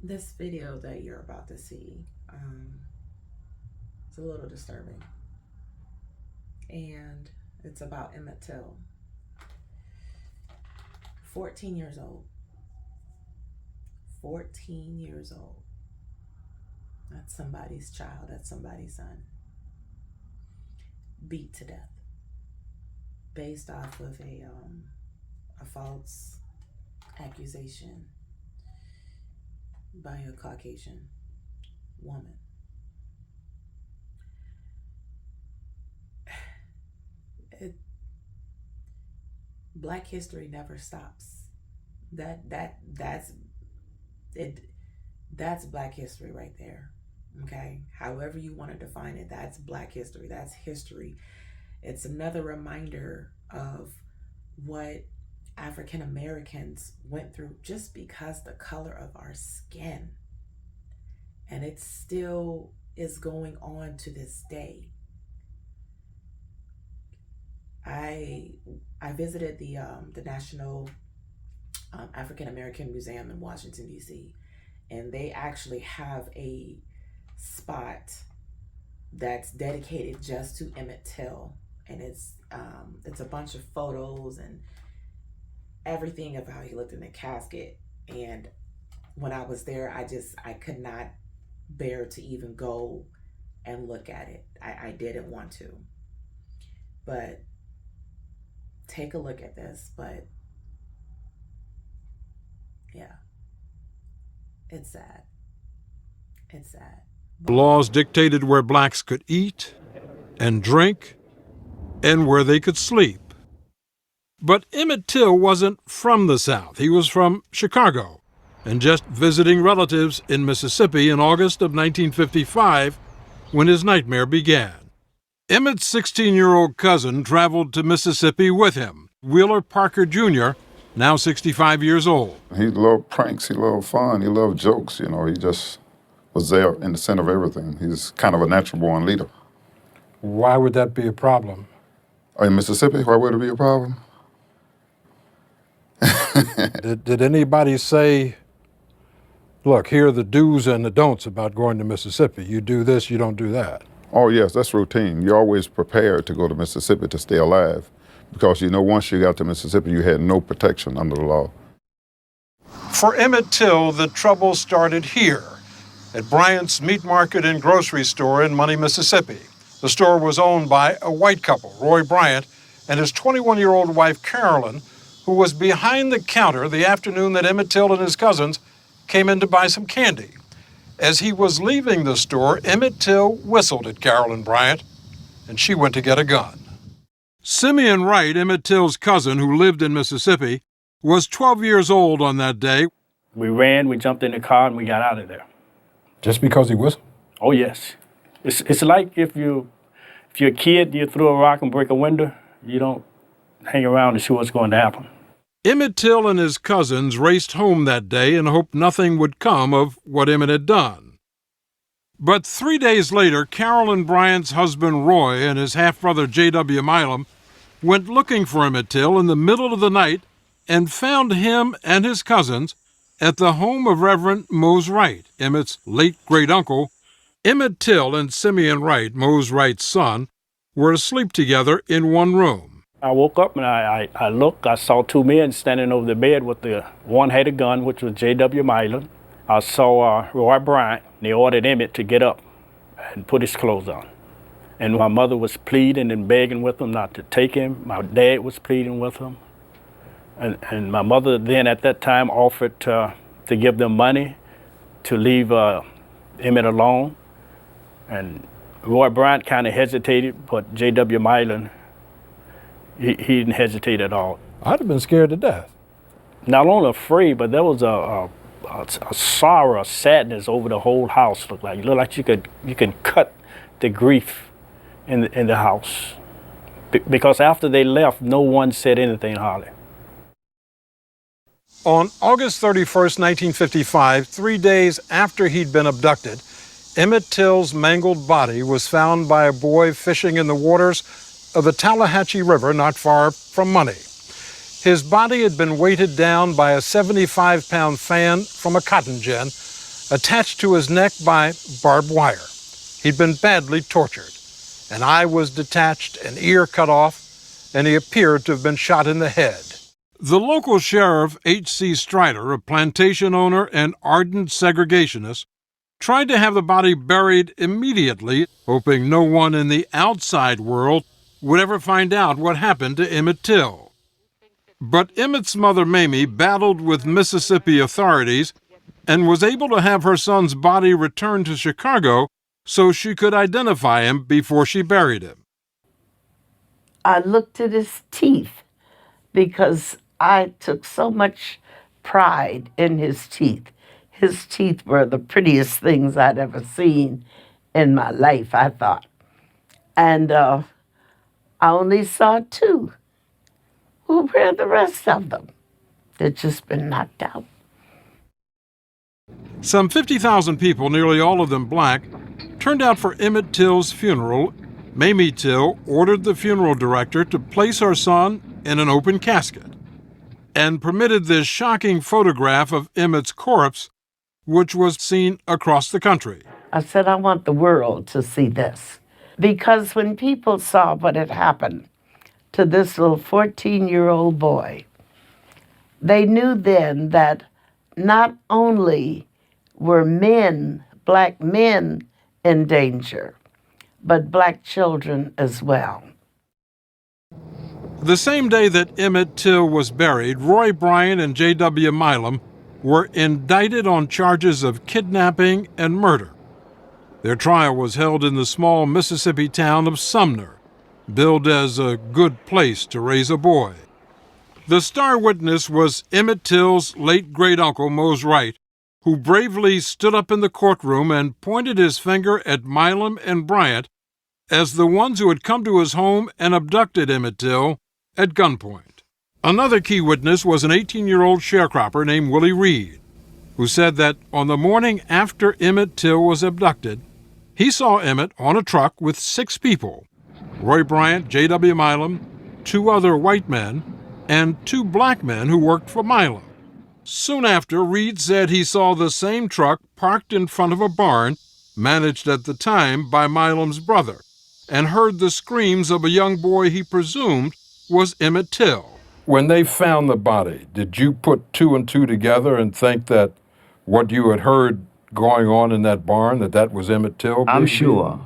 This video that you're about to see, it's a little disturbing, and it's about Emmett Till, 14 years old. 14 years old. That's somebody's child. That's somebody's son. Beat to death, based off of a false accusation by a Caucasian woman. Black history never stops. That's it. That's Black history right there. Okay, however you want to define it, that's Black history. That's history. It's another reminder of what African Americans went through just because the color of our skin. And it still is going on to this day. I visited the National African American Museum in Washington, D.C., and they actually have a spot that's dedicated just to Emmett Till, and it's a bunch of photos and everything of how he looked in the casket. And when I was there, I could not bear to even go and look at it. I didn't want to, but take a look at this. But yeah, it's sad. It's sad. Laws dictated where blacks could eat and drink and where they could sleep. But Emmett Till wasn't from the South. He was from Chicago and just visiting relatives in Mississippi in August of 1955 when his nightmare began. Emmett's 16-year-old cousin traveled to Mississippi with him, Wheeler Parker Jr., now 65 years old. He loved pranks, he loved fun, he loved jokes, he just was there in the center of everything. He's kind of a natural-born leader. Why would that be a problem? In Mississippi, why would it be a problem? Did anybody say, look, here are the do's and the don'ts about going to Mississippi. You do this, you don't do that? Oh, yes, that's routine. You're always prepared to go to Mississippi to stay alive because, once you got to Mississippi, you had no protection under the law. For Emmett Till, the trouble started here, at Bryant's Meat Market and Grocery Store in Money, Mississippi. The store was owned by a white couple, Roy Bryant and his 21-year-old wife, Carolyn, who was behind the counter the afternoon that Emmett Till and his cousins came in to buy some candy. As he was leaving the store, Emmett Till whistled at Carolyn Bryant, and she went to get a gun. Simeon Wright, Emmett Till's cousin who lived in Mississippi, was 12 years old on that day. We ran, we jumped in the car, and we got out of there. Just because he whistled? Oh, yes. It's like if you're a kid, you throw a rock and break a window, you don't hang around to see what's going to happen. Emmett Till and his cousins raced home that day and hoped nothing would come of what Emmett had done. But 3 days later, Carolyn Bryant's husband Roy and his half-brother J.W. Milam went looking for Emmett Till in the middle of the night and found him and his cousins at the home of Reverend Mose Wright, Emmett's late great-uncle. Emmett Till and Simeon Wright, Mose Wright's son, were asleep together in one room. I woke up and I looked, I saw two men standing over the bed with one had a gun, which was J.W. Milam. I saw Roy Bryant. They ordered Emmett to get up and put his clothes on. And my mother was pleading and begging with him not to take him. My dad was pleading with him. And my mother then at that time offered to give them money to leave Emmett alone. And Roy Bryant kind of hesitated, but J.W. Milam, he didn't hesitate at all. I'd have been scared to death. Not only afraid, but there was a sorrow, a sadness over the whole house. Looked like you could cut the grief in the house. Because after they left, no one said anything hardly. On August 31st, 1955, 3 days after he'd been abducted, Emmett Till's mangled body was found by a boy fishing in the waters of the Tallahatchie River not far from Money. His body had been weighted down by a 75-pound fan from a cotton gin attached to his neck by barbed wire. He'd been badly tortured. An eye was detached, an ear cut off, and he appeared to have been shot in the head. The local sheriff, H.C. Strider, a plantation owner and ardent segregationist, tried to have the body buried immediately, hoping no one in the outside world would ever find out what happened to Emmett Till. But Emmett's mother, Mamie, battled with Mississippi authorities and was able to have her son's body returned to Chicago so she could identify him before she buried him. I looked at his teeth because I took so much pride in his teeth. His teeth were the prettiest things I'd ever seen in my life, I thought. And I only saw two. Well, where are the rest of them? They'd just been knocked out. Some 50,000 people, nearly all of them black, turned out for Emmett Till's funeral. Mamie Till ordered the funeral director to place her son in an open casket and permitted this shocking photograph of Emmett's corpse, which was seen across the country. I said, I want the world to see this. Because when people saw what had happened to this little 14-year-old boy, they knew then that not only were men, black men, in danger, but black children as well. The same day that Emmett Till was buried, Roy Bryant and J.W. Milam were indicted on charges of kidnapping and murder. Their trial was held in the small Mississippi town of Sumner, billed as a good place to raise a boy. The star witness was Emmett Till's late great-uncle, Mose Wright, who bravely stood up in the courtroom and pointed his finger at Milam and Bryant as the ones who had come to his home and abducted Emmett Till at gunpoint. Another key witness was an 18-year-old sharecropper named Willie Reed, who said that on the morning after Emmett Till was abducted, he saw Emmett on a truck with 6 people: Roy Bryant, J.W. Milam, 2 other white men, and 2 black men who worked for Milam. Soon after, Reed said he saw the same truck parked in front of a barn managed at the time by Milam's brother, and heard the screams of a young boy he presumed was Emmett Till. When they found the body, did you put 2 and 2 together and think that what you had heard going on in that barn, that was Emmett Till? I'm sure.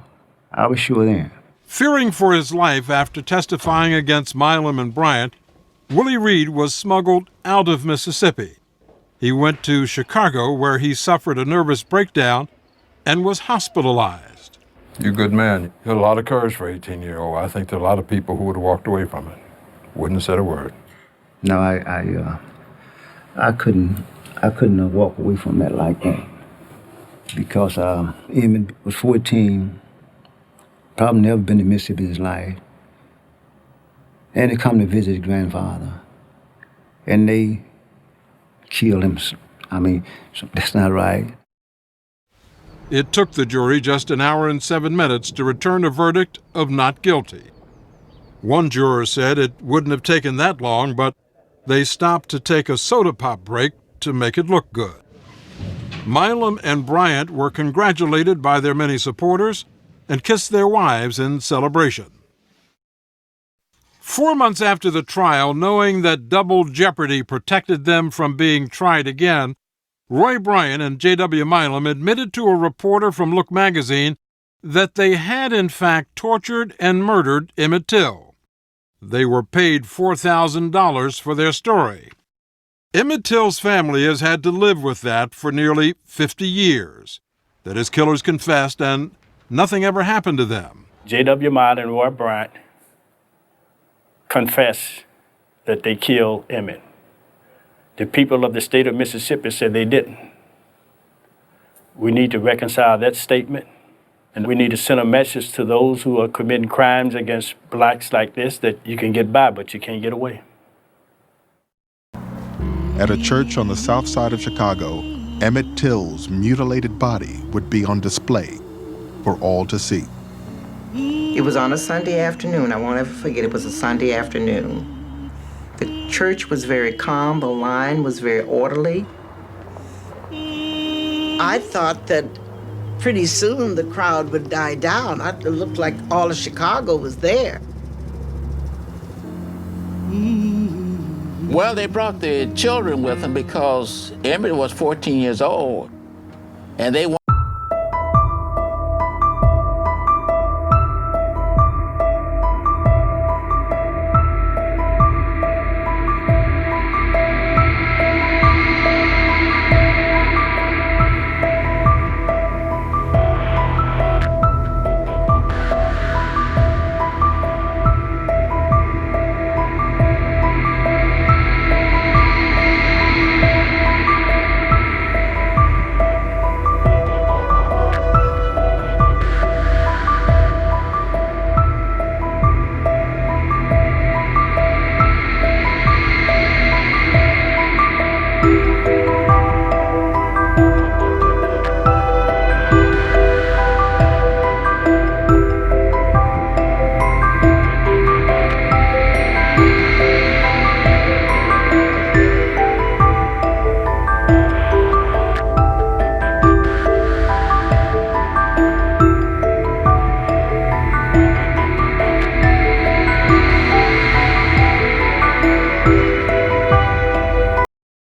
I was sure then. Fearing for his life after testifying against Milam and Bryant, Willie Reed was smuggled out of Mississippi. He went to Chicago, where he suffered a nervous breakdown and was hospitalized. You're a good man. You had a lot of courage for an 18-year-old. I think there are a lot of people who would have walked away from it. Wouldn't have said a word. No, I couldn't walk away from that like that, because Emmett was 14, probably never been to Mississippi in his life, and he come to visit his grandfather, and they killed him. I mean, that's not right. It took the jury just an hour and 7 minutes to return a verdict of not guilty. One juror said it wouldn't have taken that long, but they stopped to take a soda pop break to make it look good. Milam and Bryant were congratulated by their many supporters and kissed their wives in celebration. 4 months after the trial, knowing that double jeopardy protected them from being tried again, Roy Bryant and J.W. Milam admitted to a reporter from Look magazine that they had in fact tortured and murdered Emmett Till. They were paid $4,000 for their story. Emmett Till's family has had to live with that for nearly 50 years, that his killers confessed and nothing ever happened to them. J.W. Milam and Roy Bryant confessed that they killed Emmett. The people of the state of Mississippi said they didn't. We need to reconcile that statement, and we need to send a message to those who are committing crimes against blacks like this that you can get by, but you can't get away. At a church on the south side of Chicago, Emmett Till's mutilated body would be on display for all to see. It was on a Sunday afternoon. I won't ever forget, it was a Sunday afternoon. The church was very calm, the line was very orderly. I thought that pretty soon the crowd would die down. It looked like all of Chicago was there. Well, they brought the children with them because Emmett was 14 years old, and they wanted